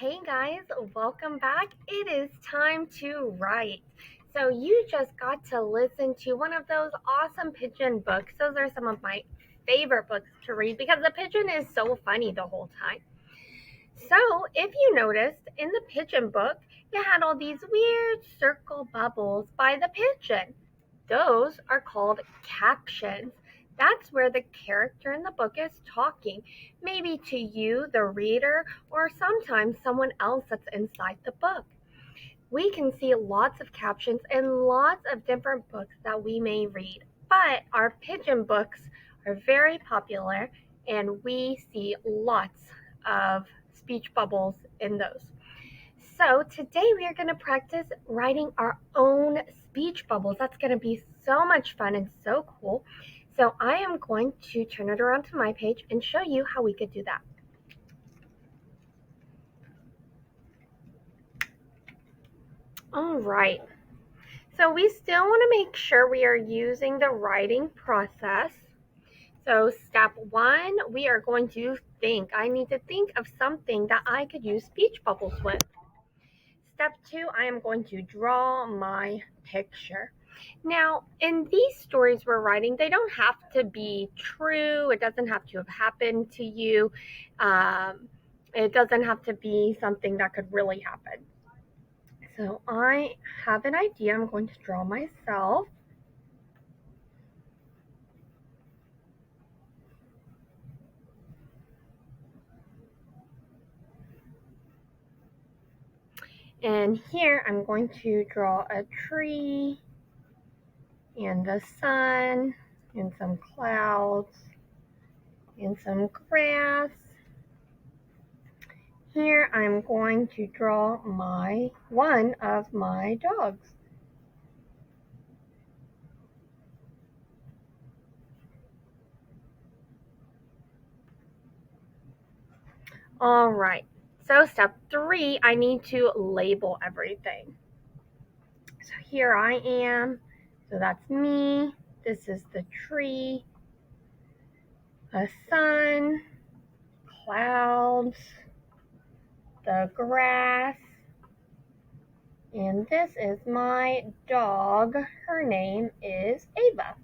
Hey guys, welcome back. It is time to write. So, you just got to listen to one of those awesome pigeon books. Those are some of my favorite books to read because the pigeon is so funny the whole time. So, if you noticed in the pigeon book, you had all these weird circle bubbles by the pigeon. Those are called captions. That's where the character in the book is talking, maybe to you, the reader, or sometimes someone else that's inside the book. We can see lots of captions in lots of different books that we may read, but our pigeon books are very popular and we see lots of speech bubbles in those. So today we are going to practice writing our own speech bubbles. That's going to be so much fun and so cool. So I am going to turn it around to my page and show you how we could do that. All right. So we still want to make sure we are using the writing process. So step one, we are going to think. I need to think of something that I could use speech bubbles with. Step two, I am going to draw my picture. Now, in these stories we're writing, they don't have to be true. It doesn't have to have happened to you. It doesn't have to be something that could really happen. So I have an idea. I'm going to draw myself. And here I'm going to draw a tree and the sun and some clouds and some grass. Here I'm going to draw one of my dogs. All right, so step three, I need to label everything. So here I am, so that's me, this is the tree, the sun, clouds, the grass, and this is my dog. Her name is Ava.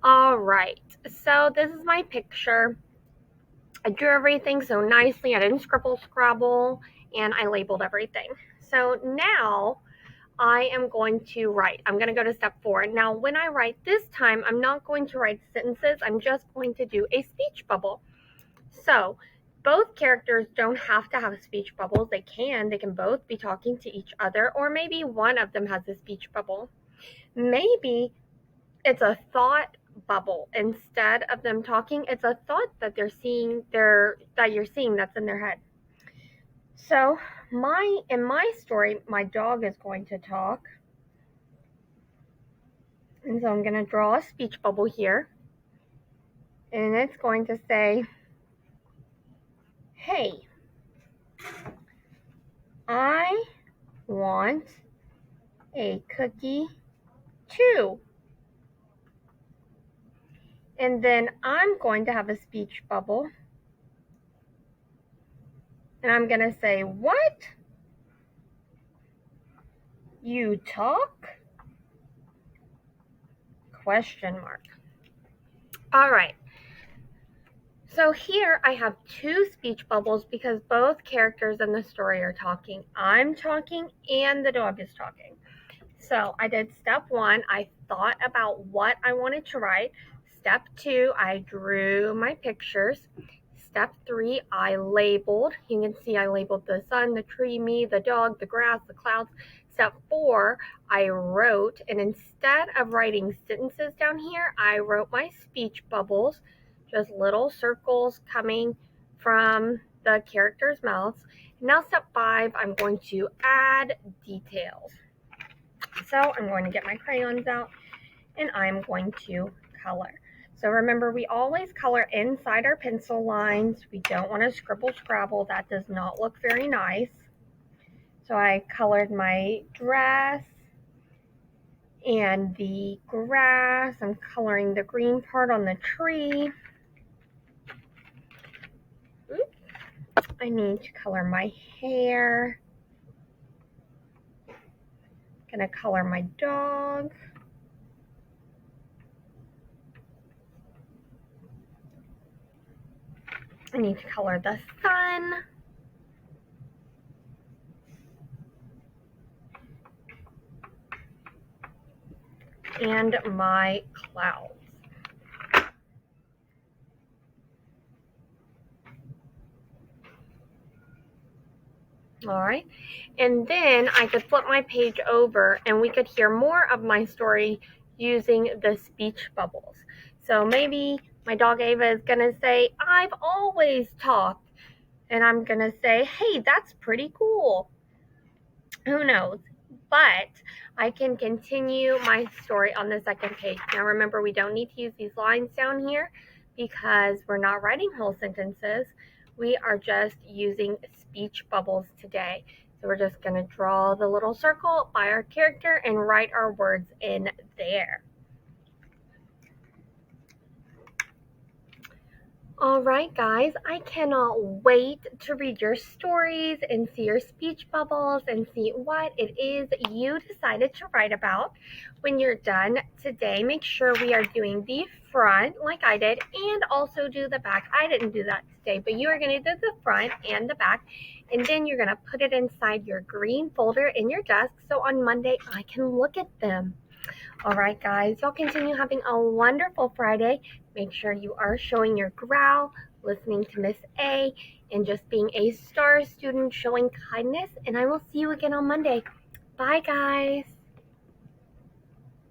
All right, so this is my picture. I drew everything so nicely. I didn't scribble scrabble, and I labeled everything. So now I am going to write. I'm going to go to step four. Now, when I write this time, I'm not going to write sentences. I'm just going to do a speech bubble. So both characters don't have to have speech bubbles. They can both be talking to each other, or maybe one of them has a speech bubble. Maybe it's a thought bubble. Instead of them talking, it's a thought that you're seeing that's in their head. So in my story, my dog is going to talk. And so I'm going to draw a speech bubble here. And it's going to say, hey, I want a cookie too. And then I'm going to have a speech bubble. And I'm going to say, what? You talk? Question mark. All right. So here I have two speech bubbles because both characters in the story are talking. I'm talking and the dog is talking. So I did step one. I thought about what I wanted to write. Step two, I drew my pictures. Step three, I labeled. You can see I labeled the sun, the tree, me, the dog, the grass, the clouds. Step four, I wrote. And instead of writing sentences down here, I wrote my speech bubbles, just little circles coming from the characters' mouths. Now step five, I'm going to add details. So I'm going to get my crayons out and I'm going to color. So remember, we always color inside our pencil lines. We don't want to scribble scrabble. That does not look very nice. So I colored my dress and the grass. I'm coloring the green part on the tree. I need to color my hair. Gonna color my dog. I need to color the sun. And my clouds. All right, and then I could flip my page over and we could hear more of my story using the speech bubbles. So maybe my dog Ava is gonna say, I've always talked, and I'm gonna say, hey, that's pretty cool. Who knows? But I can continue my story on the second page. Now remember, we don't need to use these lines down here because we're not writing whole sentences. We are just using speech bubbles today. So we're just going to draw the little circle by our character and write our words in there. All right, guys, I cannot wait to read your stories and see your speech bubbles and see what it is you decided to write about. When you're done today, make sure we are doing the front like I did and also do the back. I didn't do that today, but you are going to do the front and the back, and then you're going to put it inside your green folder in your desk so on Monday I can look at them. All right, guys, y'all continue having a wonderful Friday. Make sure you are showing your growl, listening to Miss A, and just being a star student, showing kindness. And I will see you again on Monday. Bye, guys.